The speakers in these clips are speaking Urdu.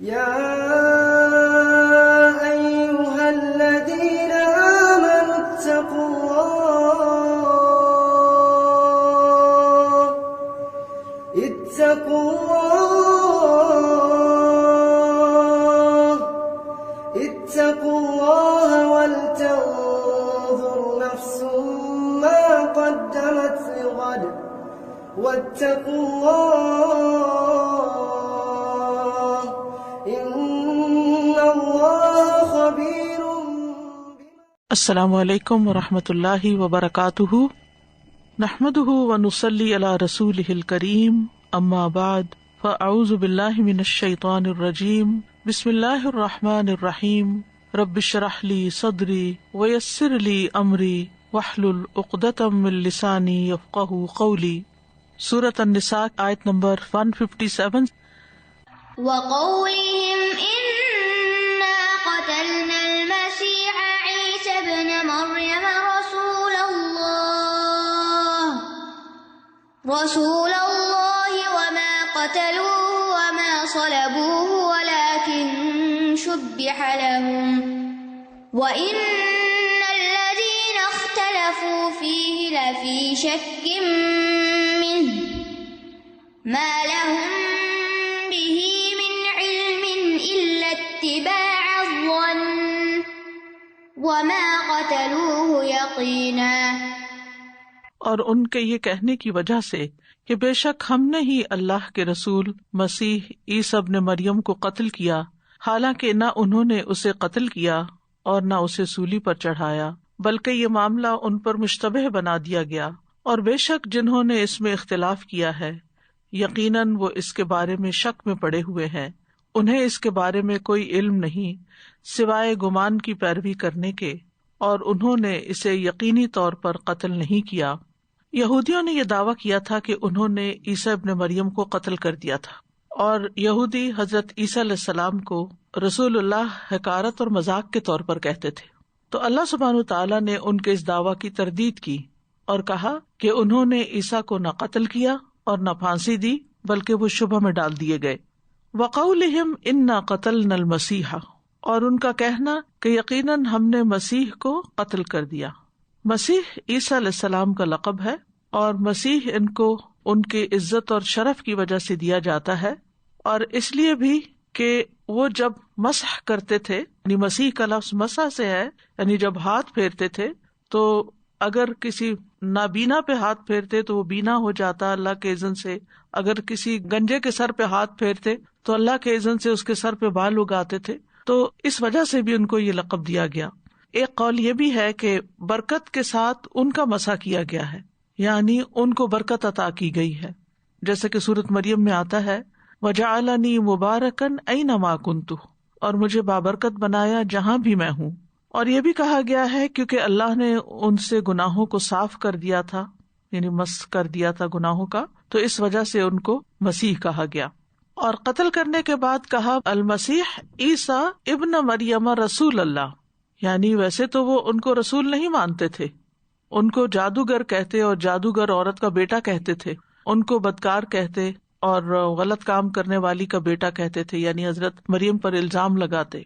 یا ایھا الذین آمنوا اتقوا اللہ ولتنظر نفس ما قدمت لغد واتقوا اللہ ان اللہ خبیر. السلام علیکم ورحمۃ اللہ وبرکاتہ. نحمده ونصلی علی رسولہ الکریم. اما بعد فاعوذ باللہ من الشیطان الرجیم. بسم اللہ الرحمن الرحیم. رب اشرح لی صدری ویسر لی امری واحلل عقدۃ من لسانی یفقہوا قولی. سورۃ النساء آیت نمبر 157. وقولهم إنا قتلنا المسيح عيسى ابن مريم رسول الله وما قتلوه وما صلبوه ولكن شبه لهم وإن الذين اختلفوا فيه لفي شك منه ما لهم به من علم إلا اتباع الظن وما قتلوه يقينا. اور ان کے یہ کہنے کی وجہ سے کہ بے شک ہم نے ہی اللہ کے رسول مسیح عیسیٰ ابن مریم کو قتل کیا، حالانکہ نہ انہوں نے اسے قتل کیا اور نہ اسے سولی پر چڑھایا، بلکہ یہ معاملہ ان پر مشتبہ بنا دیا گیا. اور بے شک جنہوں نے اس میں اختلاف کیا ہے یقیناً وہ اس کے بارے میں شک میں پڑے ہوئے ہیں، انہیں اس کے بارے میں کوئی علم نہیں سوائے گمان کی پیروی کرنے کے، اور انہوں نے اسے یقینی طور پر قتل نہیں کیا. یہودیوں نے یہ دعویٰ کیا تھا کہ انہوں نے عیسیٰ ابن مریم کو قتل کر دیا تھا، اور یہودی حضرت عیسیٰ علیہ السلام کو رسول اللہ حقارت اور مذاق کے طور پر کہتے تھے. تو اللہ سبحانہ تعالیٰ نے ان کے اس دعویٰ کی تردید کی اور کہا کہ انہوں نے عیسیٰ کو نہ قتل کیا اور نہ پھانسی دی بلکہ وہ شبہ میں ڈال دیے گئے. وقولہم انا قتلنا المسیح، اور ان کا کہنا کہ یقیناً ہم نے مسیح کو قتل کر دیا. مسیح عیسیٰ علیہ السلام کا لقب ہے، اور مسیح ان کو ان کی عزت اور شرف کی وجہ سے دیا جاتا ہے، اور اس لیے بھی کہ وہ جب مسح کرتے تھے، یعنی مسیح کا لفظ مسح سے ہے، یعنی جب ہاتھ پھیرتے تھے تو اگر کسی نابینا پہ ہاتھ پھیرتے تو وہ بینا ہو جاتا اللہ کے اذن سے، اگر کسی گنجے کے سر پہ ہاتھ پھیرتے تو اللہ کے اذن سے اس کے سر پہ بال اگاتے تھے، تو اس وجہ سے بھی ان کو یہ لقب دیا گیا. ایک قول یہ بھی ہے کہ برکت کے ساتھ ان کا مسح کیا گیا ہے، یعنی ان کو برکت عطا کی گئی ہے، جیسے کہ سورۃ مریم میں آتا ہے وَجَعَلَنِي مُبَارَكًا أَيْنَمَا كُنتُ، اور مجھے بابرکت بنایا جہاں بھی میں ہوں. اور یہ بھی کہا گیا ہے کیونکہ اللہ نے ان سے گناہوں کو صاف کر دیا تھا، یعنی مسح کر دیا تھا گناہوں کا، تو اس وجہ سے ان کو مسیح کہا گیا. اور قتل کرنے کے بعد کہا المسیح عیسیٰ ابن مریم رسول اللہ، یعنی ویسے تو وہ ان کو رسول نہیں مانتے تھے، ان کو جادوگر کہتے اور جادوگر عورت کا بیٹا کہتے تھے، ان کو بدکار کہتے اور غلط کام کرنے والی کا بیٹا کہتے تھے، یعنی حضرت مریم پر الزام لگاتے.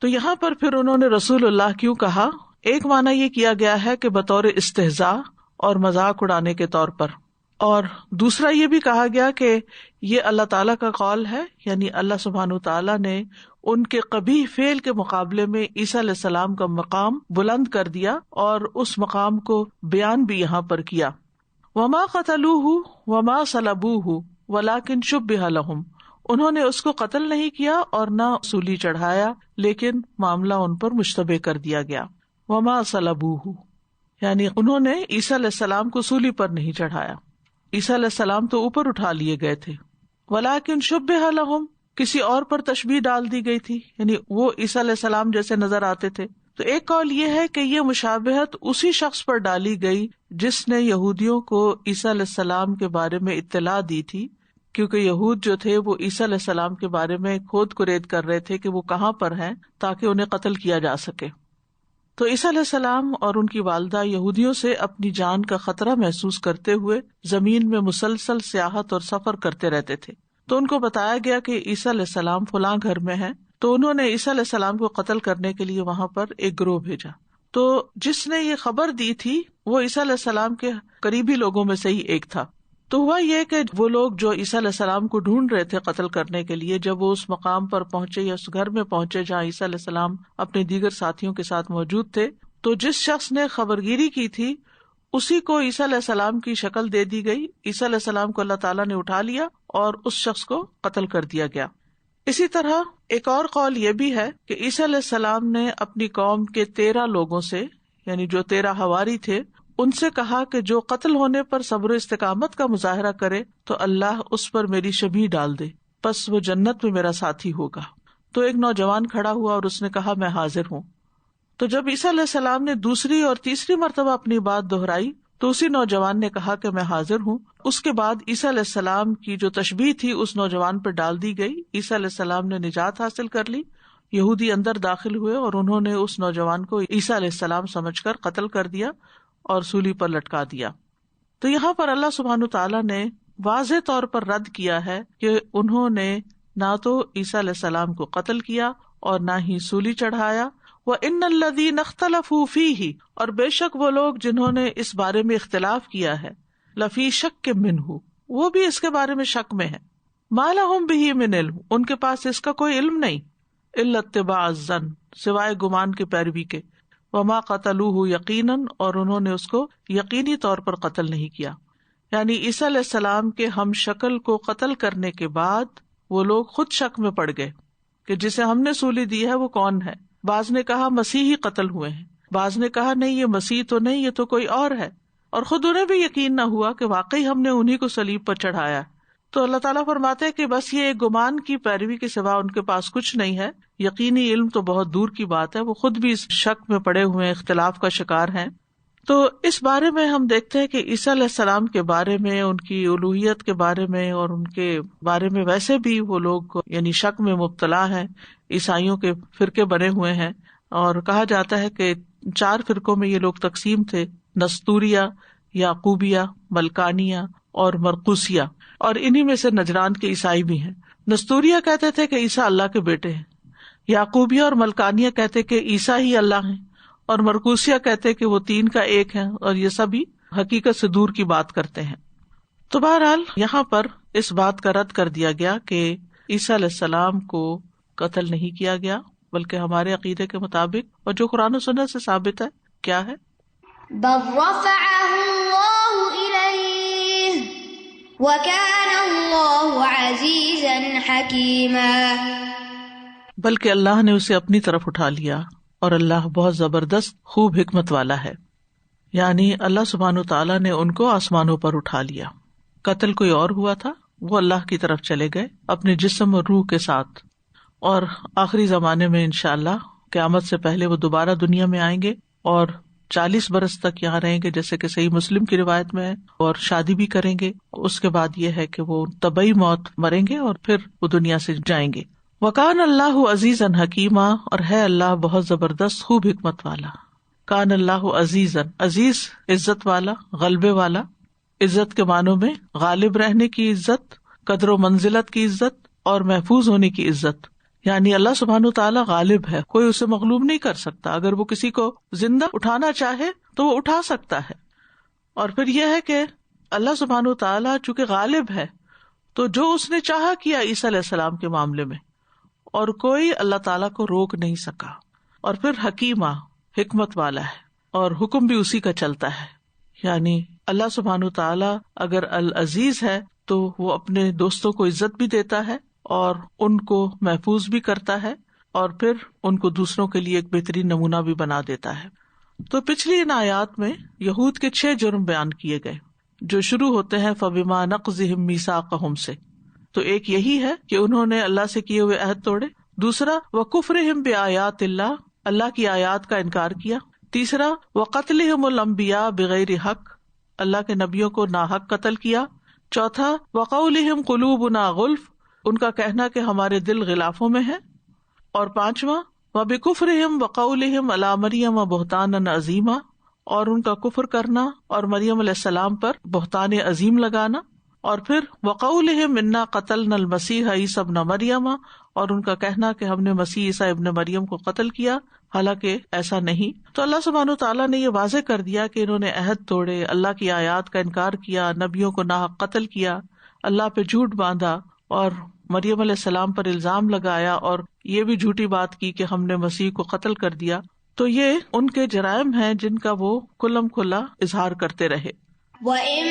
تو یہاں پر پھر انہوں نے رسول اللہ کیوں کہا؟ ایک معنی یہ کیا گیا ہے کہ بطور استہزاء اور مذاق اڑانے کے طور پر، اور دوسرا یہ بھی کہا گیا کہ یہ اللہ تعالیٰ کا قول ہے، یعنی اللہ سبحانہ تعالیٰ نے ان کے قبیح فعل کے مقابلے میں عیسیٰ علیہ السلام کا مقام بلند کر دیا اور اس مقام کو بیان بھی یہاں پر کیا. وما قتلوہ وما صلبوہ ولکن شبہ لہم، انہوں نے اس کو قتل نہیں کیا اور نہ سولی چڑھایا، لیکن معاملہ ان پر مشتبہ کر دیا گیا. وما صلبوہ، یعنی انہوں نے عیسیٰ علیہ السلام کو سولی پر نہیں چڑھایا، عیسیٰ علیہ السلام تو اوپر اٹھا لیے گئے تھے. ولکن شبہ لہم، کسی اور پر تشبیہ ڈال دی گئی تھی، یعنی وہ عیسیٰ علیہ السلام جیسے نظر آتے تھے. تو ایک قول یہ ہے کہ یہ مشابہت اسی شخص پر ڈالی گئی جس نے یہودیوں کو عیسیٰ علیہ السلام کے بارے میں اطلاع دی تھی، کیونکہ یہود جو تھے وہ عیسیٰ علیہ السلام کے بارے میں کھود کرید کر رہے تھے کہ وہ کہاں پر ہیں تاکہ انہیں قتل کیا جا سکے. تو عیسیٰ علیہ السلام اور ان کی والدہ یہودیوں سے اپنی جان کا خطرہ محسوس کرتے ہوئے زمین میں مسلسل سیاحت اور سفر کرتے رہتے تھے. تو ان کو بتایا گیا کہ عیسیٰ علیہ السلام فلاں گھر میں ہیں، تو انہوں نے عیسیٰ علیہ السلام کو قتل کرنے کے لیے وہاں پر ایک گروہ بھیجا. تو جس نے یہ خبر دی تھی وہ عیسیٰ علیہ السلام کے قریبی لوگوں میں سے ہی ایک تھا. تو ہوا یہ کہ وہ لوگ جو عیسیٰ علیہ السلام کو ڈھونڈ رہے تھے قتل کرنے کے لیے، جب وہ اس مقام پر پہنچے یا اس گھر میں پہنچے جہاں عیسیٰ علیہ السلام اپنے دیگر ساتھیوں کے ساتھ موجود تھے، تو جس شخص نے خبرگیری کی تھی اسی کو عیسیٰ علیہ السلام کی شکل دے دی گئی. عیسیٰ علیہ السلام کو اللہ تعالیٰ نے اٹھا لیا اور اس شخص کو قتل کر دیا گیا. اسی طرح ایک اور قول یہ بھی ہے کہ عیسیٰ علیہ السلام نے اپنی قوم کے 13 لوگوں سے، یعنی جو 13 حواری تھے، ان سے کہا کہ جو قتل ہونے پر صبر و استقامت کا مظاہرہ کرے تو اللہ اس پر میری شبیہ ڈال دے، پس وہ جنت میں میرا ساتھی ہوگا. تو ایک نوجوان کھڑا ہوا اور اس نے کہا میں حاضر ہوں. تو جب عیسیٰ علیہ السلام نے دوسری اور تیسری مرتبہ اپنی بات دہرائی تو اسی نوجوان نے کہا کہ میں حاضر ہوں. اس کے بعد عیسیٰ علیہ السلام کی جو تشبیہ تھی اس نوجوان پر ڈال دی گئی. عیسیٰ علیہ السلام نے نجات حاصل کر لی. یہودی اندر داخل ہوئے اور انہوں نے اس نوجوان کو عیسیٰ علیہ السلام سمجھ کر قتل کر دیا اور سولی پر لٹکا دیا. تو یہاں پر اللہ سبحانہ تعالیٰ نے واضح طور پر رد کیا ہے کہ انہوں نے نہ تو عیسیٰ علیہ السلام کو قتل کیا اور نہ ہی سولی چڑھایا. وَإِنَّ الَّذِينَ اخْتَلَفُوا فِيهِ، اور بے شک وہ لوگ جنہوں نے اس بارے میں اختلاف کیا ہے، لفی شک منہ، وہ بھی اس کے بارے میں شک میں ہے. مَا لَهُم بِهِ مِنْ علم، ان کے پاس اس کا کوئی علم نہیں، إِلَّا اتِّبَاعَ الظَّنِّ، سوائے گمان کی پیروی کے. وَمَا قَتَلُوهُ يَقِينًا، اور انہوں نے اس کو یقینی طور پر قتل نہیں کیا. یعنی عیسیٰ علیہ السلام کے ہم شکل کو قتل کرنے کے بعد وہ لوگ خود شک میں پڑ گئے کہ جسے ہم نے سولی دی ہے وہ کون ہے. بعض نے کہا مسیحی قتل ہوئے ہیں، بعض نے کہا نہیں یہ مسیح تو نہیں، یہ تو کوئی اور ہے، اور خود انہیں بھی یقین نہ ہوا کہ واقعی ہم نے انہی کو صلیب پر چڑھایا. تو اللہ تعالیٰ فرماتے ہیں کہ بس یہ ایک گمان کی پیروی کے سوا ان کے پاس کچھ نہیں ہے. یقینی علم تو بہت دور کی بات ہے، وہ خود بھی اس شک میں پڑے ہوئے ہیں، اختلاف کا شکار ہیں. تو اس بارے میں ہم دیکھتے ہیں کہ عیسیٰ علیہ السلام کے بارے میں، ان کی الوہیت کے بارے میں اور ان کے بارے میں ویسے بھی وہ لوگ یعنی شک میں مبتلا ہیں. عیسائیوں کے فرقے بنے ہوئے ہیں اور کہا جاتا ہے کہ 4 فرقوں میں یہ لوگ تقسیم تھے: نستوریہ، یعقوبیہ، ملکانیہ اور مرقوسیہ. اور انہی میں سے نجران کے عیسائی بھی ہیں. نستوریہ کہتے تھے کہ عیسیٰ اللہ کے بیٹے ہیں، یعقوبیہ اور ملکانیہ کہتے کہ عیسیٰ ہی اللہ ہیں، اور مرقوسیہ کہتے کہ وہ 3 کا ایک ہے، اور یہ سبھی حقیقت سے دور کی بات کرتے ہیں. تو بہرحال یہاں پر اس بات کا رد کر دیا گیا کہ عیسیٰ علیہ السلام کو قتل نہیں کیا گیا، بلکہ ہمارے عقیدے کے مطابق اور جو قرآن و سنت سے ثابت ہے کیا ہے، بل رفعه الله إليه وكان الله عزيزا حكيما، بلکہ اللہ نے اسے اپنی طرف اٹھا لیا اور اللہ بہت زبردست خوب حکمت والا ہے. یعنی اللہ سبحانہ تعالیٰ نے ان کو آسمانوں پر اٹھا لیا. قتل کوئی اور ہوا تھا، وہ اللہ کی طرف چلے گئے اپنے جسم اور روح کے ساتھ، اور آخری زمانے میں انشاءاللہ قیامت سے پہلے وہ دوبارہ دنیا میں آئیں گے اور 40 برس تک یہاں رہیں گے، جیسے کہ صحیح مسلم کی روایت میں ہے، اور شادی بھی کریں گے. اس کے بعد یہ ہے کہ وہ طبعی موت مریں گے اور پھر وہ دنیا سے جائیں گے. وَكَانَ اللَّهُ عَزِيزًا حَكِيمًا، اور ہے اللہ بہت زبردست خوب حکمت والا. کان اللہ عزیزاً، عزیز عزت والا، غلبے والا. عزت کے معنوں میں غالب رہنے کی عزت، قدر و منزلت کی عزت اور محفوظ ہونے کی عزت. یعنی اللہ سبحانہ تعالیٰ غالب ہے، کوئی اسے مغلوب نہیں کر سکتا. اگر وہ کسی کو زندہ اٹھانا چاہے تو وہ اٹھا سکتا ہے. اور پھر یہ ہے کہ اللہ سبحانہ تعالیٰ چونکہ غالب ہے تو جو اس نے چاہا کیا عیسیٰ علیہ السلام کے معاملے میں، اور کوئی اللہ تعالیٰ کو روک نہیں سکا. اور پھر حکیمہ، حکمت والا ہے، اور حکم بھی اسی کا چلتا ہے. یعنی اللہ سبحانہ تعالیٰ اگر العزیز ہے تو وہ اپنے دوستوں کو عزت بھی دیتا ہے اور ان کو محفوظ بھی کرتا ہے، اور پھر ان کو دوسروں کے لیے ایک بہترین نمونہ بھی بنا دیتا ہے. تو پچھلی ان آیات میں یہود کے 6 جرم بیان کیے گئے جو شروع ہوتے ہیں فَبِمَا نَقْضِهِمْ مِيثَاقَهُمْ سے. تو ایک یہی ہے کہ انہوں نے اللہ سے کیے ہوئے عہد توڑے. دوسرا وَكُفْرِهِمْ بِآيَاتِ اللَّهِ، اللہ کی آیات کا انکار کیا. تیسرا وَقَتْلِهِمُ الْأَنْبِيَاءَ بِغَيْرِ حق، اللہ کے نبیوں کو ناحق قتل کیا. چوتھا وَقَوْلِهِمْ قُلُوبُنَا غُلْفٌ، ان کا کہنا کہ ہمارے دل غلافوں میں ہیں. اور پانچواں وَبِكُفْرِهِمْ وَقَوْلِهِمْ عَلَى مَرْيَمَ بُهْتَانًا عَظِيمًا، اور ان کا کفر کرنا اور مریم علیہ السلام پر بہتان عظیم لگانا. اور پھر وقولہم انا قتلنا المسیح عیسی ابن مریم، اور ان کا کہنا کہ ہم نے مسیح عیسیٰ ابن مریم کو قتل کیا، حالانکہ ایسا نہیں۔ تو اللہ سبحانہ وتعالیٰ نے یہ واضح کر دیا کہ انہوں نے عہد توڑے، اللہ کی آیات کا انکار کیا، نبیوں کو ناحق قتل کیا، اللہ پہ جھوٹ باندھا اور مریم علیہ السلام پر الزام لگایا، اور یہ بھی جھوٹی بات کی کہ ہم نے مسیح کو قتل کر دیا۔ تو یہ ان کے جرائم ہیں جن کا وہ کھلم کھلا اظہار کرتے رہے۔ وَإِن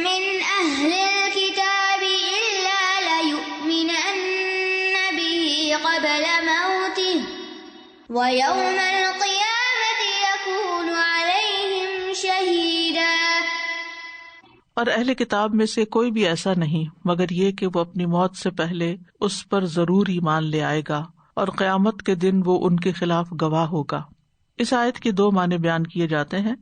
مِّنْ أَهْلِ الْكِتَابِ إِلَّا لَيُؤْمِنَنَّ بِهِ قَبْلَ مَوْتِهِ وَيَوْمَ الْقِيَامَةِ يَكُونُ عَلَيْهِمْ شَهِيدًا۔ اور اہل کتاب میں سے کوئی بھی ایسا نہیں مگر یہ کہ وہ اپنی موت سے پہلے اس پر ضرور ایمان لے آئے گا، اور قیامت کے دن وہ ان کے خلاف گواہ ہوگا۔ اس آیت کے دو معنی بیان کیے جاتے ہیں۔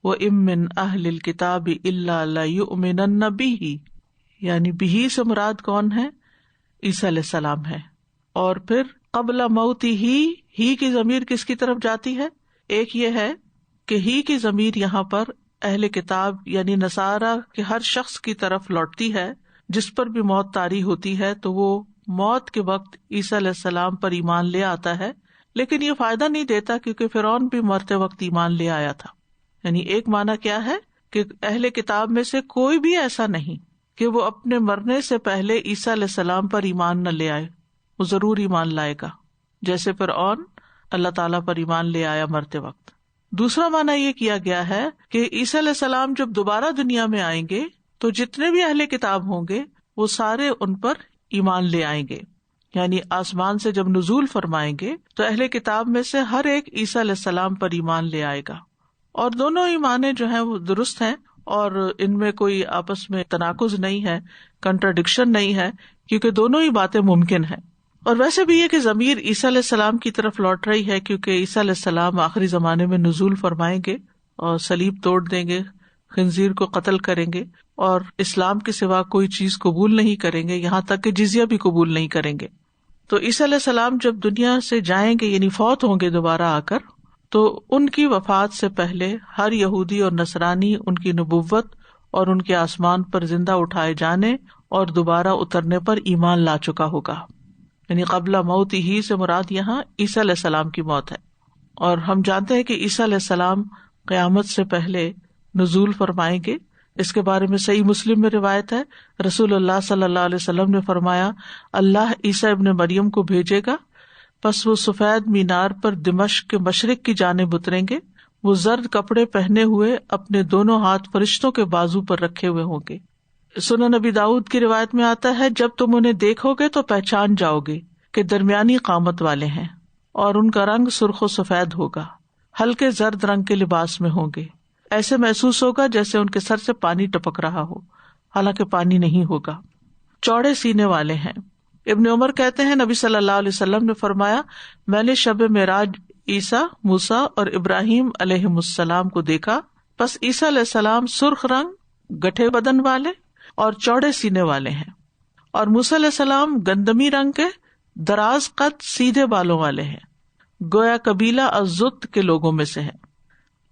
وَإِن مِّنْ أَهْلِ الْكِتَابِ إِلَّا لَيُؤْمِنَنَّ بِهِ، یعنی بِهِ سے مراد کون ہے؟ عیسیٰ علیہ السلام ہے۔ اور پھر قبل موتہ، ہی کی ضمیر کس کی طرف جاتی ہے؟ ایک یہ ہے کہ ہی کی ضمیر یہاں پر اہل کتاب یعنی نصارہ کے ہر شخص کی طرف لوٹتی ہے جس پر بھی موت طاری ہوتی ہے، تو وہ موت کے وقت عیسیٰ علیہ السلام پر ایمان لے آتا ہے، لیکن یہ فائدہ نہیں دیتا کیونکہ فرعون بھی مرتے وقت ایمان لے آیا تھا۔ یعنی ایک معنی کیا ہے کہ اہل کتاب میں سے کوئی بھی ایسا نہیں کہ وہ اپنے مرنے سے پہلے عیسیٰ علیہ السلام پر ایمان نہ لے آئے، وہ ضرور ایمان لائے گا، جیسے فرعون اللہ تعالیٰ پر ایمان لے آیا مرتے وقت۔ دوسرا معنی یہ کیا گیا ہے کہ عیسیٰ علیہ السلام جب دوبارہ دنیا میں آئیں گے تو جتنے بھی اہل کتاب ہوں گے وہ سارے ان پر ایمان لے آئیں گے، یعنی آسمان سے جب نزول فرمائیں گے تو اہل کتاب میں سے ہر ایک عیسیٰ علیہ السلام پر ایمان لے آئے گا، اور دونوں ایمانیں جو ہیں وہ درست ہیں اور ان میں کوئی آپس میں تناقض نہیں ہے، کنٹراڈکشن نہیں ہے، کیونکہ دونوں ہی باتیں ممکن ہیں۔ اور ویسے بھی یہ کہ ضمیر عیسیٰ علیہ السلام کی طرف لوٹ رہی ہے کیونکہ عیسیٰ علیہ السلام آخری زمانے میں نزول فرمائیں گے اور صلیب توڑ دیں گے، خنزیر کو قتل کریں گے اور اسلام کے سوا کوئی چیز قبول نہیں کریں گے، یہاں تک کہ جزیہ بھی قبول نہیں کریں گے۔ تو عیسیٰ علیہ السلام جب دنیا سے جائیں گے یعنی فوت ہوں گے دوبارہ آ کر، تو ان کی وفات سے پہلے ہر یہودی اور نصرانی ان کی نبوت اور ان کے آسمان پر زندہ اٹھائے جانے اور دوبارہ اترنے پر ایمان لا چکا ہوگا، یعنی قبل موت ہی سے مراد یہاں عیسیٰ علیہ السلام کی موت ہے۔ اور ہم جانتے ہیں کہ عیسیٰ علیہ السلام قیامت سے پہلے نزول فرمائیں گے، اس کے بارے میں صحیح مسلم میں روایت ہے، رسول اللہ صلی اللہ علیہ وسلم نے فرمایا، اللہ عیسیٰ ابن مریم کو بھیجے گا، پس وہ سفید مینار پر دمشق کے مشرق کی جانب اتریں گے، وہ زرد کپڑے پہنے ہوئے اپنے دونوں ہاتھ فرشتوں کے بازو پر رکھے ہوئے ہوں گے۔ سنن نبی داؤد کی روایت میں آتا ہے، جب تم انہیں دیکھو گے تو پہچان جاؤ گے کہ درمیانی قامت والے ہیں، اور ان کا رنگ سرخ و سفید ہوگا، ہلکے زرد رنگ کے لباس میں ہوں گے، ایسے محسوس ہوگا جیسے ان کے سر سے پانی ٹپک رہا ہو، حالانکہ پانی نہیں ہوگا، چوڑے سینے والے ہیں۔ ابن عمر کہتے ہیں، نبی صلی اللہ علیہ وسلم نے فرمایا، میں نے شب معراج عیسیٰ، موسیٰ اور ابراہیم علیہ السلام کو دیکھا، پس عیسیٰ علیہ السلام سرخ رنگ، گٹھے بدن والے اور چوڑے سینے والے ہیں، اور موسیٰ علیہ السلام گندمی رنگ کے، دراز قد، سیدھے بالوں والے ہیں، گویا قبیلہ الزت کے لوگوں میں سے ہیں۔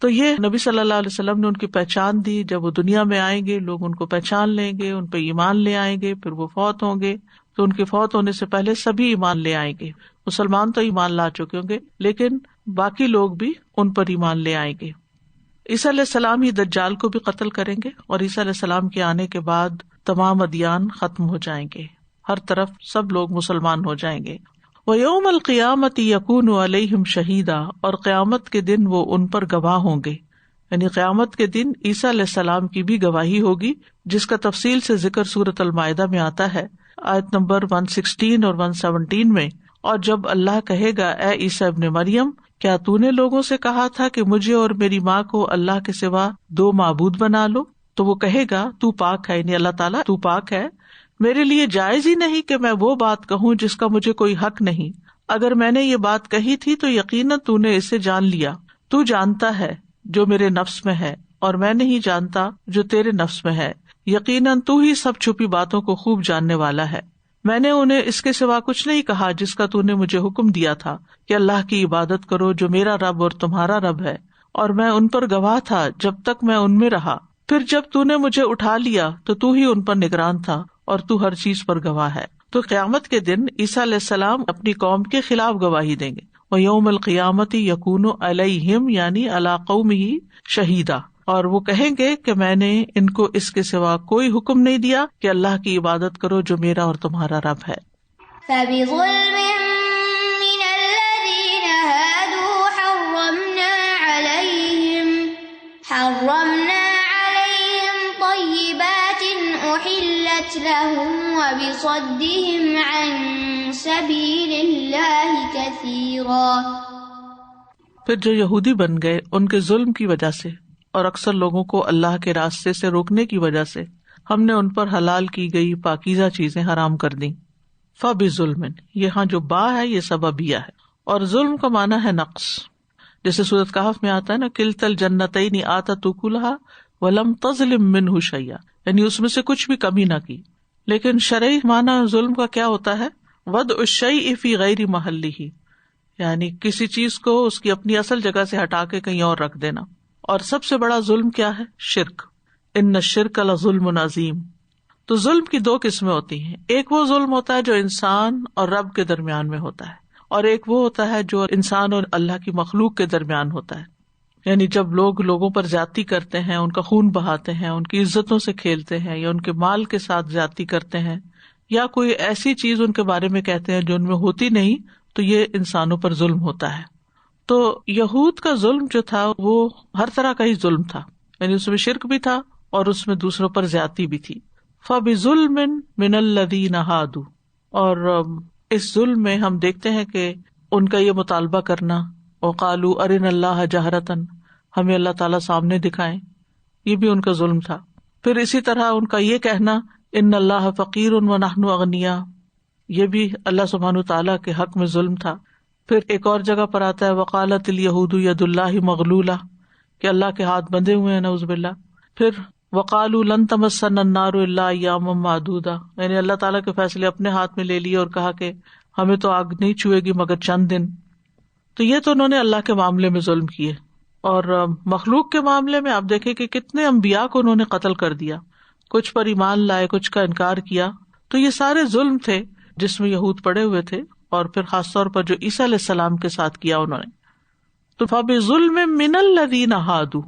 تو یہ نبی صلی اللہ علیہ وسلم نے ان کی پہچان دی، جب وہ دنیا میں آئیں گے لوگ ان کو پہچان لیں گے، ان پہ ایمان لے آئیں گے، پھر وہ فوت ہوں گے تو ان کے فوت ہونے سے پہلے سبھی ایمان لے آئیں گے، مسلمان تو ایمان لا چکے ہوں گے لیکن باقی لوگ بھی ان پر ایمان لے آئیں گے۔ عیسیٰ علیہ السلام ہی دجال کو بھی قتل کریں گے، اور عیسیٰ علیہ السلام کے آنے کے بعد تمام ادیان ختم ہو جائیں گے، ہر طرف سب لوگ مسلمان ہو جائیں گے۔ وَيَوْمَ الْقِيَامَةِ يَكُونُ عَلَيْهِمْ شَهِيدًا، اور قیامت کے دن وہ ان پر گواہ ہوں گے، یعنی قیامت کے دن عیسیٰ علیہ السلام کی بھی گواہی ہوگی، جس کا تفصیل سے ذکر سورۃ المائدہ میں آتا ہے، آیت نمبر 116 اور 117 میں۔ اور جب اللہ کہے گا، اے عیسیٰ ابن مریم، کیا تو نے لوگوں سے کہا تھا کہ مجھے اور میری ماں کو اللہ کے سوا دو معبود بنا لو؟ تو وہ کہے گا، تو پاک ہے، یعنی اللہ تعالیٰ تو پاک ہے، میرے لیے جائز ہی نہیں کہ میں وہ بات کہوں جس کا مجھے کوئی حق نہیں، اگر میں نے یہ بات کہی تھی تو یقیناً تو نے اسے جان لیا، تو جانتا ہے جو میرے نفس میں ہے اور میں نہیں جانتا جو تیرے نفس میں ہے، یقیناً تو ہی سب چھپی باتوں کو خوب جاننے والا ہے۔ میں نے انہیں اس کے سوا کچھ نہیں کہا جس کا تو نے مجھے حکم دیا تھا کہ اللہ کی عبادت کرو جو میرا رب اور تمہارا رب ہے، اور میں ان پر گواہ تھا جب تک میں ان میں رہا، پھر جب تو نے مجھے اٹھا لیا تو تو ہی ان پر نگران تھا اور تو ہر چیز پر گواہ ہے. تو قیامت کے دن عیسیٰ علیہ السلام اپنی قوم کے خلاف گواہی دیں گے. وَيَوْمَ الْقِيَامَةِ يَكُونُ عَلَيْهِمْ یعنی عَلَىٰ قَوْمِهِ شَهِيدًا. اور وہ کہیں گے کہ میں نے ان کو اس کے سوا کوئی حکم نہیں دیا کہ اللہ کی عبادت کرو جو میرا اور تمہارا رب ہے. فَبِظُلْمٍ مِّنَ الَّذِينَ هَادُوا حَرَّمْنَا عَلَيْهِمْ طَيِّبَاتٍ أُحِلَّتْ لَهُمْ وَبِصَدِّهِمْ عَن سَبِيلِ اللَّهِ كَثِيرًا. پھر جو یہودی بن گئے ان کے ظلم کی وجہ سے اور اکثر لوگوں کو اللہ کے راستے سے روکنے کی وجہ سے ہم نے ان پر حلال کی گئی پاکیزہ چیزیں حرام کر دیں. فَبِظُلْمٍ یہاں جو با ہے یہ سببیہ ہے اور ظلم کا معنی ہے نقص. جیسے سورۃ کہف میں آتا ہے نا کلتا الجنتین آتت اکلہا ولم تظلم منہ شیئا، یعنی اس میں سے کچھ بھی کمی نہ کی. لیکن شرعی معنی ظلم کا کیا ہوتا ہے؟ وضع الشیء فی غیر محلہ، یعنی کسی چیز کو اس کی اپنی اصل جگہ سے ہٹا کے کہیں اور رکھ دینا. اور سب سے بڑا ظلم کیا ہے؟ شرک. ان الشرک لظلم عظیم. تو ظلم کی دو قسمیں ہوتی ہیں. ایک وہ ظلم ہوتا ہے جو انسان اور رب کے درمیان میں ہوتا ہے، اور ایک وہ ہوتا ہے جو انسان اور اللہ کی مخلوق کے درمیان ہوتا ہے. یعنی جب لوگ لوگوں پر زیادتی کرتے ہیں، ان کا خون بہاتے ہیں، ان کی عزتوں سے کھیلتے ہیں، یا ان کے مال کے ساتھ زیادتی کرتے ہیں، یا کوئی ایسی چیز ان کے بارے میں کہتے ہیں جو ان میں ہوتی نہیں، تو یہ انسانوں پر ظلم ہوتا ہے. تو یہود کا ظلم جو تھا وہ ہر طرح کا ہی ظلم تھا، یعنی اس میں شرک بھی تھا اور اس میں دوسروں پر زیادتی بھی تھی. فَبِظُلْمٍ مِّنَ الَّذِينَ هَادُوا، اور اس ظلم میں ہم دیکھتے ہیں کہ ان کا یہ مطالبہ کرنا وَقَالُوا أَرِنَا اللَّهَ جَهْرَةً، ہمیں اللہ تعالیٰ سامنے دکھائیں، یہ بھی ان کا ظلم تھا. پھر اسی طرح ان کا یہ کہنا إِنَّ اللَّهَ فَقِيرٌ وَنَحْنُ أَغْنِيَاء، یہ بھی اللہ سبحانہ تعالیٰ کے حق میں ظلم تھا. پھر ایک اور جگہ پر آتا ہے وقالت الیہود ید اللہ مغلولہ، کہ اللہ کے ہاتھ بندھے ہوئے ہیں نعوذ باللہ. پھر وقالوا لن تمسنا النار الا ایاما معدودہ، یعنی اللہ تعالیٰ کے فیصلے اپنے ہاتھ میں لے لیے اور کہا کہ ہمیں تو آگ نہیں چھوئے گی مگر چند دن. تو یہ تو انہوں نے اللہ کے معاملے میں ظلم کیے. اور مخلوق کے معاملے میں آپ دیکھیں کہ کتنے انبیاء کو انہوں نے قتل کر دیا، کچھ پر ایمان لائے، کچھ کا انکار کیا. تو یہ سارے ظلم تھے جس میں یہود پڑے ہوئے تھے، اور پھر خاص طور پر جو عیسیٰ علیہ السلام کے ساتھ کیا انہوں نے. تو فَبِظُلْمٍ مِّنَ الَّذِينَ هَادُوا،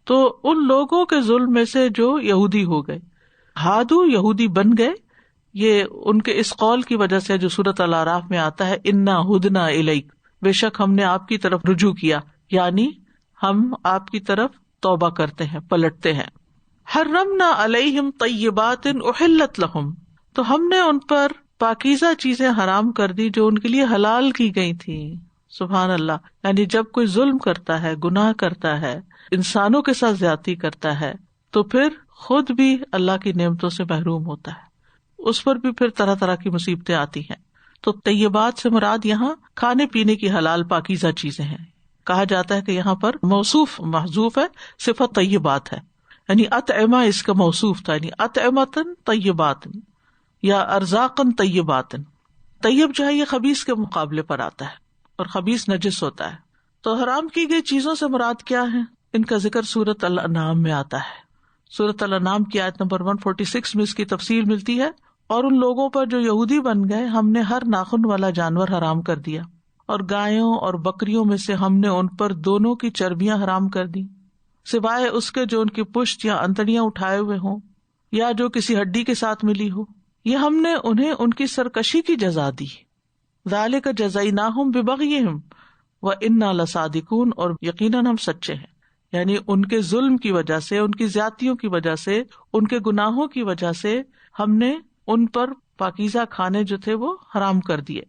تو ان لوگوں کے ظلم میں سے جو یہودی ہو گئے. ہادو یہودی بن گئے، یہ ان کے اس قول کی وجہ سے جو سورۃ الاعراف میں آتا ہے اِنَّا هُدْنَا إِلَيْكَ، بے شک ہم نے آپ کی طرف رجوع کیا، یعنی ہم آپ کی طرف توبہ کرتے ہیں، پلٹتے ہیں. حرمنا علیہم طیبات احلت لہم، تو ہم نے ان پر پاکیزہ چیزیں حرام کر دی جو ان کے لیے حلال کی گئی تھی. سبحان اللہ. یعنی جب کوئی ظلم کرتا ہے، گناہ کرتا ہے، انسانوں کے ساتھ زیادتی کرتا ہے، تو پھر خود بھی اللہ کی نعمتوں سے محروم ہوتا ہے، اس پر بھی پھر طرح طرح کی مصیبتیں آتی ہیں. تو طیبات سے مراد یہاں کھانے پینے کی حلال پاکیزہ چیزیں ہیں. کہا جاتا ہے کہ یہاں پر موصوف محذوف ہے، صفت طیبات ہے، یعنی اطعمہ اس کا موصوف تھا، یعنی اطعمتن طیبات یا ارزاقن طیباتن. طیب جو ہے یہ خبیث کے مقابلے پر آتا ہے اور خبیث نجس ہوتا ہے. تو حرام کی گئی چیزوں سے مراد کیا ہے؟ ان کا ذکر سورۃ الانعام میں آتا ہے. سورۃ الانعام کی آیت نمبر 146 میں اس کی تفصیل ملتی ہے. اور ان لوگوں پر جو یہودی بن گئے ہم نے ہر ناخن والا جانور حرام کر دیا، اور گایوں اور بکریوں میں سے ہم نے ان پر دونوں کی چربیاں حرام کر دی، سوائے اس کے جو ان کی پشت یا انتڑیاں اٹھائے ہوئے ہوں یا جو کسی ہڈی کے ساتھ ملی ہو. یہ ہم نے انہیں ان کی سرکشی کی جزا دی. ذالک جزیناہم ببغیہم وإنا لصادقون، اور یقیناً ہم سچے ہیں. یعنی ان کے ظلم کی وجہ سے، ان کی زیادتیوں کی وجہ سے، ان کے گناہوں کی وجہ سے ہم نے ان پر پاکیزہ کھانے جو تھے وہ حرام کر دیے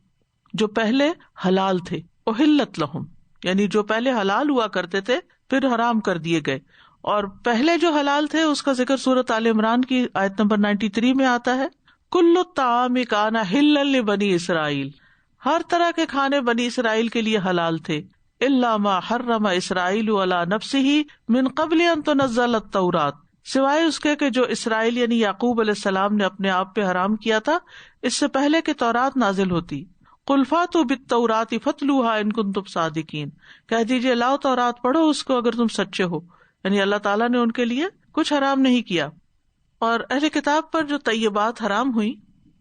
جو پہلے حلال تھے. احلت لہم، یعنی جو پہلے حلال ہوا کرتے تھے پھر حرام کر دیے گئے. اور پہلے جو حلال تھے اس کا ذکر سورۃ آل عمران کی آیت نمبر 93 میں آتا ہے. کل الطعام کان حلا لبنی اسرائیل، ہر طرح کے کھانے بنی اسرائیل کے لیے حلال تھے، الا ما حرم اسرائیل علی نفسہ من قبل ان تنزل التوراۃ، سوائے اس کے کہ جو اسرائیل یعنی یعقوب علیہ السلام نے اپنے آپ پہ حرام کیا تھا اس سے پہلے کہ تورات نازل ہوتی. قل فاتوا بالتوراۃ فاتلوها ان کنتم صادقین، کہہ دیجیے لاؤ تورات پڑھو اس کو اگر تم سچے ہو. یعنی اللہ تعالیٰ نے ان کے لیے کچھ حرام نہیں کیا. اور اہل کتاب پر جو طیبات حرام ہوئی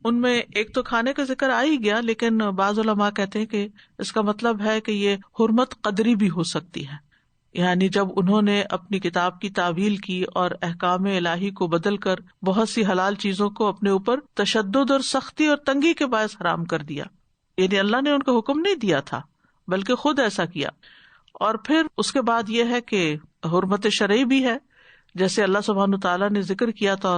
ان میں ایک تو کھانے کا ذکر آ ہی گیا، لیکن بعض علماء کہتے ہیں کہ اس کا مطلب ہے کہ یہ حرمت قدری بھی ہو سکتی ہے، یعنی جب انہوں نے اپنی کتاب کی تعویل کی اور احکام الہی کو بدل کر بہت سی حلال چیزوں کو اپنے اوپر تشدد اور سختی اور تنگی کے باعث حرام کر دیا. یعنی اللہ نے ان کو حکم نہیں دیا تھا بلکہ خود ایسا کیا. اور پھر اس کے بعد یہ ہے کہ حرمت شرعی بھی ہے، جیسے اللہ سبحانہ تعالیٰ نے ذکر کیا تھا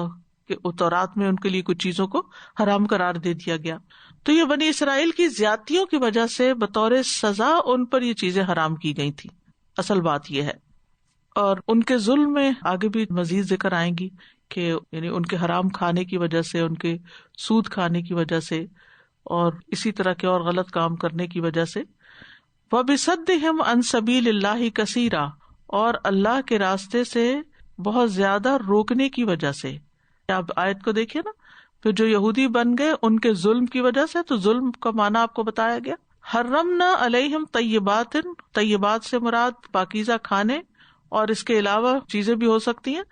کہ تورات میں ان کے لیے کچھ چیزوں کو حرام قرار دے دیا گیا. تو یہ بنی اسرائیل کی زیادتیوں کی وجہ سے بطور سزا ان پر یہ چیزیں حرام کی گئی تھی. اصل بات یہ ہے. اور ان کے ظلم میں آگے بھی مزید ذکر آئیں گی کہ یعنی ان کے حرام کھانے کی وجہ سے، ان کے سود کھانے کی وجہ سے اور اسی طرح کے اور غلط کام کرنے کی وجہ سے. وَبِصَدِّهِمْ عَنْ سَبِيلِ اللَّهِ كَثِيرًا، اور اللہ کے راستے سے بہت زیادہ روکنے کی وجہ سے. آپ آیت کو دیکھیے نا، پھر جو یہودی بن گئے ان کے ظلم کی وجہ سے، تو ظلم کا معنی آپ کو بتایا گیا. حرمنا علیہم طیبات، طیبات سے مراد پاکیزہ کھانے اور اس کے علاوہ چیزیں بھی ہو سکتی ہیں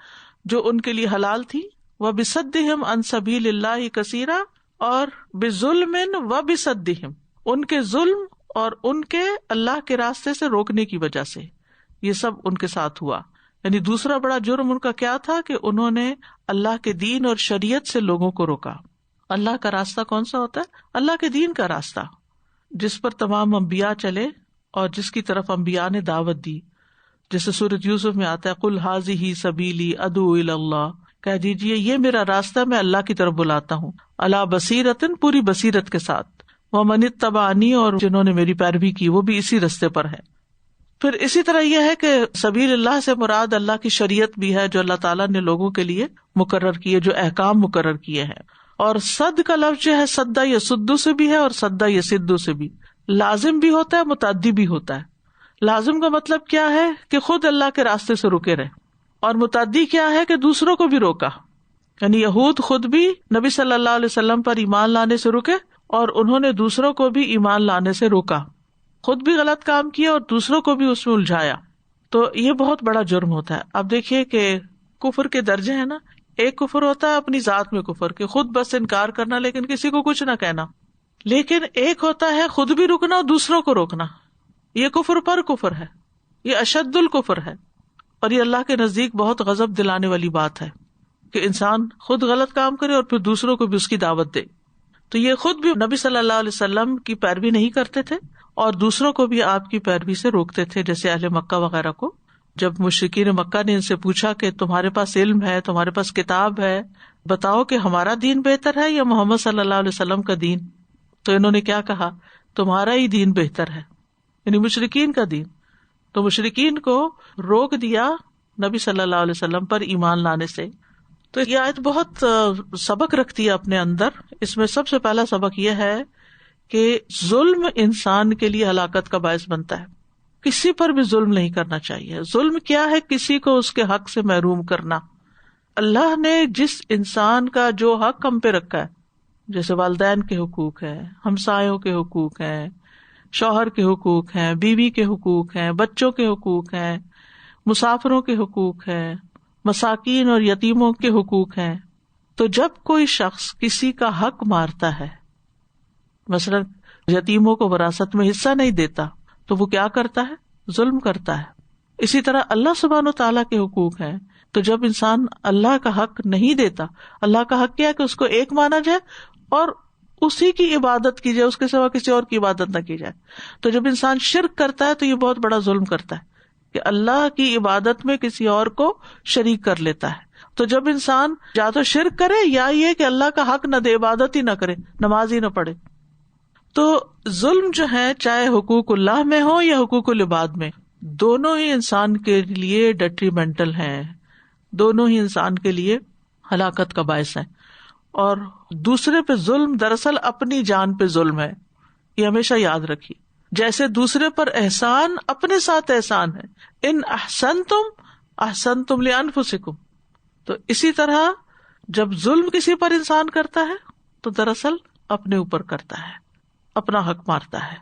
جو ان کے لیے حلال تھی. وبصدہم عن سبیل اللہ کثیرا، اور بظلم وبصدہم، ان کے ظلم اور ان کے اللہ کے راستے سے روکنے کی وجہ سے یہ سب ان کے ساتھ ہوا. یعنی دوسرا بڑا جرم ان کا کیا تھا کہ انہوں نے اللہ کے دین اور شریعت سے لوگوں کو روکا. اللہ کا راستہ کون سا ہوتا ہے؟ اللہ کے دین کا راستہ، جس پر تمام انبیاء چلے اور جس کی طرف انبیاء نے دعوت دی. جیسے سورۃ یوسف میں آتا ہے قل ھذہ سبیلی ادعو الی اللہ، کہہ دیجیے یہ میرا راستہ، میں اللہ کی طرف بلاتا ہوں. علی بصیرۃ، پوری بصیرت کے ساتھ. ومن اتبعنی، اور جنہوں نے میری پیروی کی وہ بھی اسی راستے پر ہے. پھر اسی طرح یہ ہے کہ سبیل اللہ سے مراد اللہ کی شریعت بھی ہے جو اللہ تعالیٰ نے لوگوں کے لیے مقرر کی ہے، جو احکام مقرر کیے ہیں. اور صد کا لفظ جو ہے سدا یسدو سے بھی ہے اور سدا یسدو سے بھی، لازم بھی ہوتا ہے متعدی بھی ہوتا ہے. لازم کا مطلب کیا ہے کہ خود اللہ کے راستے سے رکے رہے، اور متعدی کیا ہے کہ دوسروں کو بھی روکا. یعنی یہود خود بھی نبی صلی اللہ علیہ وسلم پر ایمان لانے سے رکے اور انہوں نے دوسروں کو بھی ایمان لانے سے روکا، خود بھی غلط کام کیا اور دوسروں کو بھی اس میں الجھایا. تو یہ بہت بڑا جرم ہوتا ہے. اب دیکھیے کہ کفر کے درجے ہیں نا، ایک کفر ہوتا ہے اپنی ذات میں کفر کہ خود بس انکار کرنا لیکن کسی کو کچھ نہ کہنا، لیکن ایک ہوتا ہے خود بھی رکنا اور دوسروں کو روکنا. یہ کفر پر کفر ہے، یہ اشد الکفر ہے، اور یہ اللہ کے نزدیک بہت غضب دلانے والی بات ہے کہ انسان خود غلط کام کرے اور پھر دوسروں کو بھی اس کی دعوت دے. تو یہ خود بھی نبی صلی اللہ علیہ وسلم کی پیروی نہیں کرتے تھے اور دوسروں کو بھی آپ کی پیروی سے روکتے تھے. جیسے اہل مکہ وغیرہ کو، جب مشرکین مکہ نے ان سے پوچھا کہ تمہارے پاس علم ہے، تمہارے پاس کتاب ہے، بتاؤ کہ ہمارا دین بہتر ہے یا محمد صلی اللہ علیہ وسلم کا دین، تو انہوں نے کیا کہا؟ تمہارا ہی دین بہتر ہے، یعنی مشرکین کا دین. تو مشرکین کو روک دیا نبی صلی اللہ علیہ وسلم پر ایمان لانے سے. تو یہ آیت بہت سبق رکھتی ہے اپنے اندر. اس میں سب سے پہلا سبق یہ ہے کہ ظلم انسان کے لیے ہلاکت کا باعث بنتا ہے. کسی پر بھی ظلم نہیں کرنا چاہیے. ظلم کیا ہے؟ کسی کو اس کے حق سے محروم کرنا. اللہ نے جس انسان کا جو حق ہم پہ رکھا ہے، جیسے والدین کے حقوق ہیں، ہمسایوں کے حقوق ہیں، شوہر کے حقوق ہیں، بیوی کے حقوق ہیں، بچوں کے حقوق ہیں، مسافروں کے حقوق ہیں، مساکین اور یتیموں کے حقوق ہیں. تو جب کوئی شخص کسی کا حق مارتا ہے، مثلا یتیموں کو وراثت میں حصہ نہیں دیتا، تو وہ کیا کرتا ہے؟ ظلم کرتا ہے. اسی طرح اللہ سبحانہ تعالیٰ کے حقوق ہیں. تو جب انسان اللہ کا حق نہیں دیتا، اللہ کا حق کیا ہے کہ اس کو ایک مانا جائے اور اسی کی عبادت کی جائے، اس کے سوا کسی اور کی عبادت نہ کی جائے. تو جب انسان شرک کرتا ہے تو یہ بہت بڑا ظلم کرتا ہے کہ اللہ کی عبادت میں کسی اور کو شریک کر لیتا ہے. تو جب انسان یا تو شرک کرے یا یہ کہ اللہ کا حق نہ دے، عبادت ہی نہ کرے، نماز ہی نہ پڑھے. تو ظلم جو ہے چاہے حقوق اللہ میں ہو یا حقوق العباد میں، دونوں ہی انسان کے لیے ڈیٹریمنٹل ہیں، دونوں ہی انسان کے لیے ہلاکت کا باعث ہیں. اور دوسرے پہ ظلم دراصل اپنی جان پہ ظلم ہے، یہ ہمیشہ یاد رکھیے. جیسے دوسرے پر احسان اپنے ساتھ احسان ہے، ان احسنتم احسنتم لانفسکم. تو اسی طرح جب ظلم کسی پر انسان کرتا ہے تو دراصل اپنے اوپر کرتا ہے، اپنا حق مارتا ہے.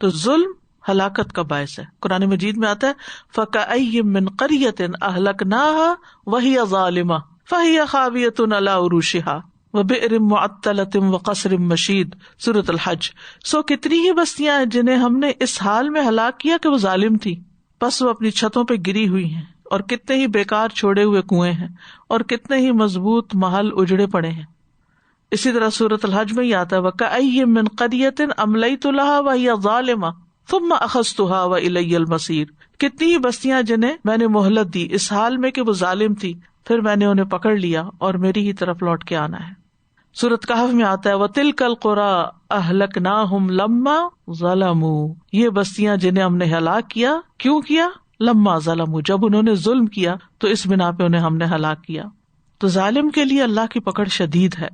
تو ظلم ہلاکت کا باعث ہے. قرآن مجید میں آتا ہے فَكَأَيٍّ مِّن قَرْيَةٍ أَهْلَكْنَاهَا وَهِيَ ظَالِمَةٌ فَهِيَ خَاوِيَةٌ عَلَىٰ عُرُوشِهَا وَبِئْرٍ مُّعَطَّلَةٍ وَقَصْرٍ مَّشِيدٍ. سورۃ الحج. سو کتنی ہی بستیاں ہیں جنہیں ہم نے اس حال میں ہلاک کیا کہ وہ ظالم تھی، پس وہ اپنی چھتوں پہ گری ہوئی ہیں، اور کتنے ہی بیکار چھوڑے ہوئے کنویں ہیں، اور کتنے ہی مضبوط محل اجڑے پڑے ہیں. اسی طرح سورۃ الحج میں ہی آتا ہے وَكَأَيٍّ مِّن قَرْيَةٍ أَمْلَيْتُ لَهَا وَهِيَ ظَالِمَةٌ ثُمَّ أَخَذْتُهَا وَإِلَيَّ الْمَصِيرُ. کتنی ہی بستیاں جنہیں میں نے مہلت دی اس حال میں کہ وہ ظالم تھی، پھر میں نے انہیں پکڑ لیا اور میری ہی طرف لوٹ کے آنا ہے. سورۃ کہف میں آتا ہے وَتِلْكَ الْقُرَىٰ أَهْلَكْنَاهُمْ لَمَّا ظَلَمُوا. یہ بستیاں جنہیں ہم نے ہلاک کیا، کیوں کیا؟ لما ظلموا، جب انہوں نے ظلم کیا تو اس بنا پہ انہیں ہم نے ہلاک کیا. تو ظالم کے لیے اللہ کی پکڑ شدید ہے.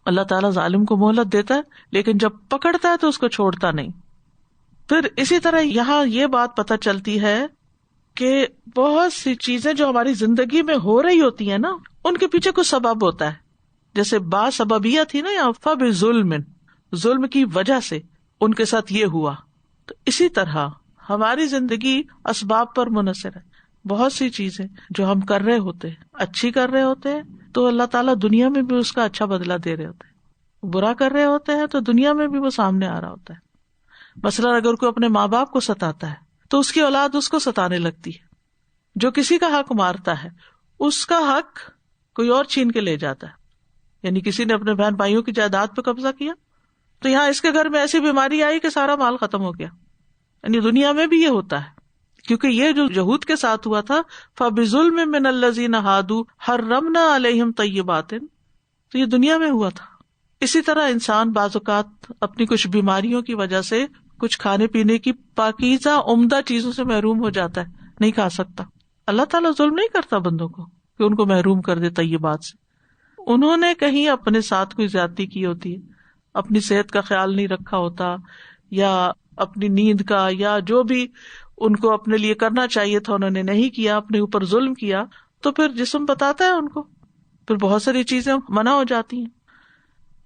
اللہ تعالیٰ ظالم کو مہلت دیتا ہے لیکن جب پکڑتا ہے تو اس کو چھوڑتا نہیں. پھر اسی طرح یہاں یہ بات پتہ چلتی ہے کہ بہت سی چیزیں جو ہماری زندگی میں ہو رہی ہوتی ہیں نا، ان کے پیچھے کچھ سبب ہوتا ہے. جیسے با سببیہ تھی نا یا فبظلم، ظلم کی وجہ سے ان کے ساتھ یہ ہوا. تو اسی طرح ہماری زندگی اسباب پر منحصر ہے. بہت سی چیزیں جو ہم کر رہے ہوتے ہیں، اچھی کر رہے ہوتے ہیں تو اللہ تعالیٰ دنیا میں بھی اس کا اچھا بدلہ دے رہے ہوتے ہیں، برا کر رہے ہوتے ہیں تو دنیا میں بھی وہ سامنے آ رہا ہوتا ہے. مثلا اگر کوئی اپنے ماں باپ کو ستاتا ہے تو اس کی اولاد اس کو ستانے لگتی ہے. جو کسی کا حق مارتا ہے اس کا حق کوئی اور چھین کے لے جاتا ہے. یعنی کسی نے اپنے بہن بھائیوں کی جائیداد پہ قبضہ کیا تو یہاں اس کے گھر میں ایسی بیماری آئی کہ سارا مال ختم ہو گیا. یعنی دنیا میں بھی یہ ہوتا ہے، کیونکہ یہ جو یہود کے ساتھ ہوا تھا فَبِظُلْمٍ مِّنَ الَّذِينَ هَادُوا حَرَّمْنَا عَلَيْهِمْ طَيِّبَاتٍ، تو یہ دنیا میں ہوا تھا. اسی طرح انسان بعض اوقات اپنی کچھ بیماریوں کی وجہ سے کچھ کھانے پینے کی پاکیزہ عمدہ چیزوں سے محروم ہو جاتا ہے، نہیں کھا سکتا. اللہ تعالیٰ ظلم نہیں کرتا بندوں کو کہ ان کو محروم کر دے طیبات سے. انہوں نے کہیں اپنے ساتھ کوئی زیادتی کی ہوتی ہے، اپنی صحت کا خیال نہیں رکھا ہوتا، یا اپنی نیند کا، یا جو بھی ان کو اپنے لیے کرنا چاہیے تھا انہوں نے نہیں کیا، اپنے اوپر ظلم کیا، تو پھر جسم بتاتا ہے ان کو، پھر بہت ساری چیزیں منع ہو جاتی ہیں.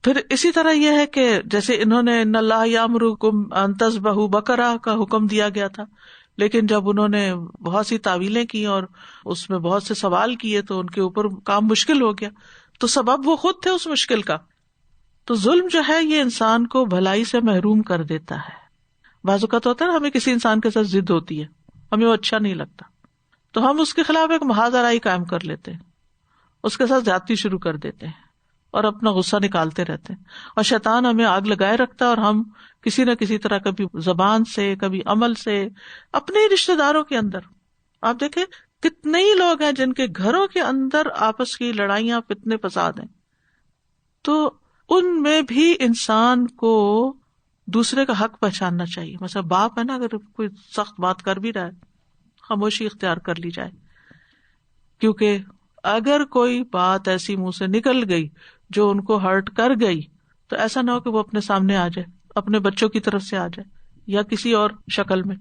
پھر اسی طرح یہ ہے کہ جیسے انہوں نے ان اللہ یامرکم ان تذبحوا بقرہ کا حکم دیا گیا تھا، لیکن جب انہوں نے بہت سی تعویلیں کی اور اس میں بہت سے سوال کیے تو ان کے اوپر کام مشکل ہو گیا. تو سبب وہ خود تھے اس مشکل کا. تو ظلم جو ہے یہ انسان کو بھلائی سے محروم کر دیتا ہے. بعض اوقات ہوتا ہے نا، ہمیں کسی انسان کے ساتھ ضد ہوتی ہے، ہمیں وہ اچھا نہیں لگتا تو ہم اس کے خلاف ایک محاذ آرائی قائم کر لیتے ہیں، اس کے ساتھ زیادتی شروع کر دیتے ہیں اور اپنا غصہ نکالتے رہتے ہیں، اور شیطان ہمیں آگ لگائے رکھتا ہے اور ہم کسی نہ کسی طرح کبھی زبان سے، کبھی عمل سے، اپنے ہی رشتے داروں کے اندر. آپ دیکھیں کتنے ہی لوگ ہیں جن کے گھروں کے اندر آپس کی لڑائیاں، فتنے، فساد ہیں، تو ان میں بھی انسان کو دوسرے کا حق پہچاننا چاہیے. مثلا باپ ہے نا، اگر کوئی سخت بات کر بھی رہا ہے، خاموشی اختیار کر لی جائے، کیونکہ اگر کوئی بات ایسی منہ سے نکل گئی جو ان کو ہرٹ کر گئی تو ایسا نہ ہو کہ وہ اپنے سامنے آ جائے، اپنے بچوں کی طرف سے آ جائے یا کسی اور شکل میں.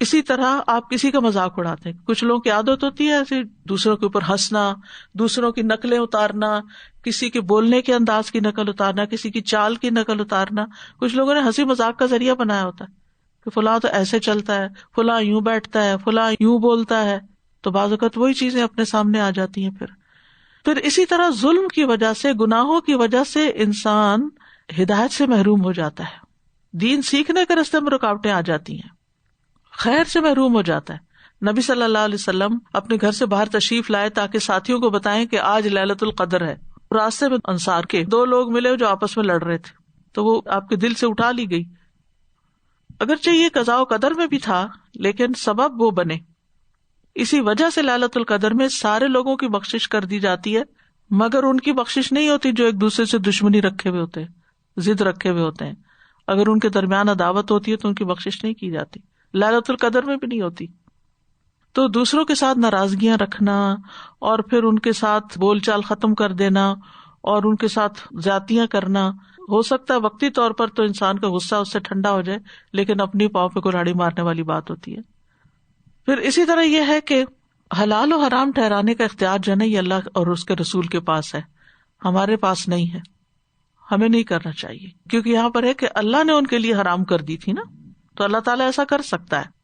اسی طرح آپ کسی کا مذاق اڑاتے ہیں، کچھ لوگوں کی عادت ہوتی ہے ایسے دوسروں کے اوپر ہنسنا، دوسروں کی نقلیں اتارنا، کسی کے بولنے کے انداز کی نقل اتارنا، کسی کی چال کی نقل اتارنا. کچھ لوگوں نے ہنسی مذاق کا ذریعہ بنایا ہوتا ہے کہ فلاں تو ایسے چلتا ہے، فلاں یوں بیٹھتا ہے، فلاں یوں بولتا ہے. تو بعض اوقات وہی چیزیں اپنے سامنے آ جاتی ہیں. پھر اسی طرح ظلم کی وجہ سے، گناہوں کی وجہ سے انسان ہدایت سے محروم ہو جاتا ہے، دین سیکھنے کے راستے میں رکاوٹیں آ جاتی ہیں، خیر سے محروم ہو جاتا ہے. نبی صلی اللہ علیہ وسلم اپنے گھر سے باہر تشریف لائے تاکہ ساتھیوں کو بتائیں کہ آج لیلۃ القدر ہے. راستے میں انصار کے 2 لوگ ملے جو آپس میں لڑ رہے تھے، تو وہ آپ کے دل سے اٹھا لی گئی. اگرچہ یہ قضاء و قدر میں بھی تھا لیکن سبب وہ بنے. اسی وجہ سے لیلۃ القدر میں سارے لوگوں کی بخشش کر دی جاتی ہے، مگر ان کی بخشش نہیں ہوتی جو ایک دوسرے سے دشمنی رکھے ہوئے ہوتے ہیں، ضد رکھے ہوئے ہوتے ہیں. اگر ان کے درمیان عداوت ہوتی ہے تو ان کی بخشش نہیں کی جاتی، لیلۃ القدر میں بھی نہیں ہوتی. تو دوسروں کے ساتھ ناراضگیاں رکھنا اور پھر ان کے ساتھ بول چال ختم کر دینا اور ان کے ساتھ زیادتیاں کرنا، ہو سکتا ہے وقتی طور پر تو انسان کا غصہ اس سے ٹھنڈا ہو جائے، لیکن اپنی پاؤں پہ کلاڑی مارنے والی بات ہوتی ہے. پھر اسی طرح یہ ہے کہ حلال و حرام ٹھہرانے کا اختیار جو ہے نا یہ اللہ اور اس کے رسول کے پاس ہے، ہمارے پاس نہیں ہے. ہمیں نہیں کرنا چاہیے، کیونکہ یہاں پر ہے کہ اللہ نے ان کے لیے حرام کر دی تھی نا، تو اللہ تعالیٰ ایسا کر سکتا ہے.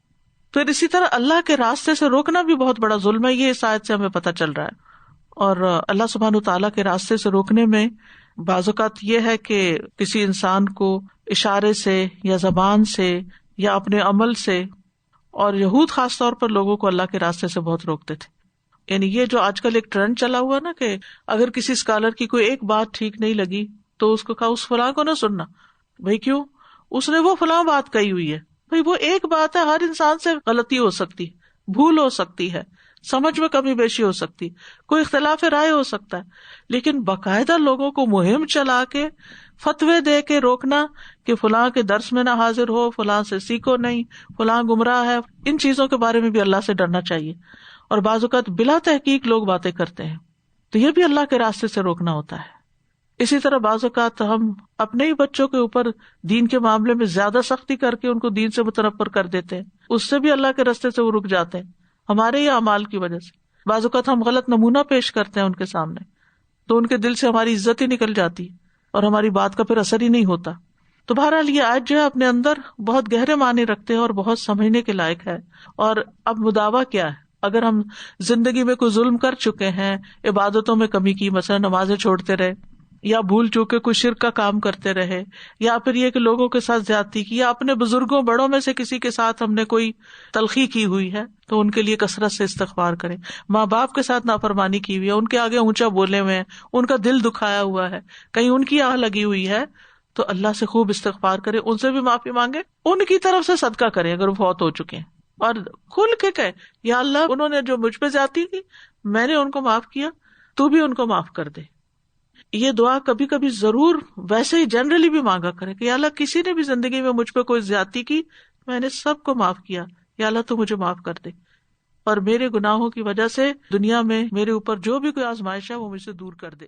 پھر اسی طرح اللہ کے راستے سے روکنا بھی بہت بڑا ظلم ہے، یہ اس آیت سے ہمیں پتہ چل رہا ہے. اور اللہ سبحانہ تعالیٰ کے راستے سے روکنے میں بعض اوقات یہ ہے کہ کسی انسان کو اشارے سے یا زبان سے یا اپنے عمل سے، اور یہود خاص طور پر لوگوں کو اللہ کے راستے سے بہت روکتے تھے. یعنی یہ جو آج کل ایک ٹرینڈ چلا ہوا نا کہ اگر کسی اسکالر کی کوئی ایک بات ٹھیک نہیں لگی تو اس کو کہا اس فلاں کو نہ سننا. بھائی کیوں؟ اس نے وہ فلاں بات کہی ہوئی ہے. بھائی وہ ایک بات ہے، ہر انسان سے غلطی ہو سکتی، بھول ہو سکتی ہے، سمجھ میں کمی بیشی ہو سکتی، کوئی اختلاف رائے ہو سکتا ہے، لیکن باقاعدہ لوگوں کو مہم چلا کے فتوے دے کے روکنا کہ فلاں کے درس میں نہ حاضر ہو، فلاں سے سیکھو نہیں، فلاں گمراہ ہے، ان چیزوں کے بارے میں بھی اللہ سے ڈرنا چاہیے. اور بعض اوقات بلا تحقیق لوگ باتیں کرتے ہیں، تو یہ بھی اللہ کے راستے سے روکنا ہوتا ہے. اسی طرح بعض اوقات ہم اپنے ہی بچوں کے اوپر دین کے معاملے میں زیادہ سختی کر کے ان کو دین سے متنفر کر دیتے ہیں، اس سے بھی اللہ کے راستے سے وہ رک جاتے ہیں ہمارے ہی اعمال کی وجہ سے. بعض اوقات ہم غلط نمونہ پیش کرتے ہیں ان کے سامنے، تو ان کے دل سے ہماری عزت ہی نکل جاتی اور ہماری بات کا پھر اثر ہی نہیں ہوتا. تو بہرحال یہ آیت جو ہے اپنے اندر بہت گہرے معنی رکھتے ہیں اور بہت سمجھنے کے لائق ہے. اور اب مداوع کیا ہے؟ اگر ہم زندگی میں کوئی ظلم کر چکے ہیں، عبادتوں میں کمی کی، مثلا نمازیں چھوڑتے رہے، یا بھول چوک کے کوئی شرک کا کام کرتے رہے، یا پھر یہ کہ لوگوں کے ساتھ زیادتی کی، یا اپنے بزرگوں بڑوں میں سے کسی کے ساتھ ہم نے کوئی تلخی کی ہوئی ہے، تو ان کے لیے کثرت سے استغفار کریں. ماں باپ کے ساتھ نافرمانی کی ہوئی ہے، ان کے آگے اونچا بولے ہوئے ہیں، ان کا دل دکھایا ہوا ہے، کہیں ان کی آہ لگی ہوئی ہے، تو اللہ سے خوب استغفار کریں، ان سے بھی معافی مانگے، ان کی طرف سے صدقہ کریں اگر وہ فوت ہو چکے ہیں، اور کھل کے کہے یا اللہ انہوں نے جو مجھ پہ زیادتی کی میں نے ان کو معاف کیا، تو بھی ان کو معاف کر دے. یہ دعا کبھی کبھی ضرور ویسے ہی جنرلی بھی مانگا کرے کہ یا اللہ کسی نے بھی زندگی میں مجھ پہ کوئی زیادتی کی، میں نے سب کو معاف کیا، یا اللہ تو مجھے معاف کر دے، اور میرے گناہوں کی وجہ سے دنیا میں میرے اوپر جو بھی کوئی آزمائش ہے وہ مجھ سے دور کر دے.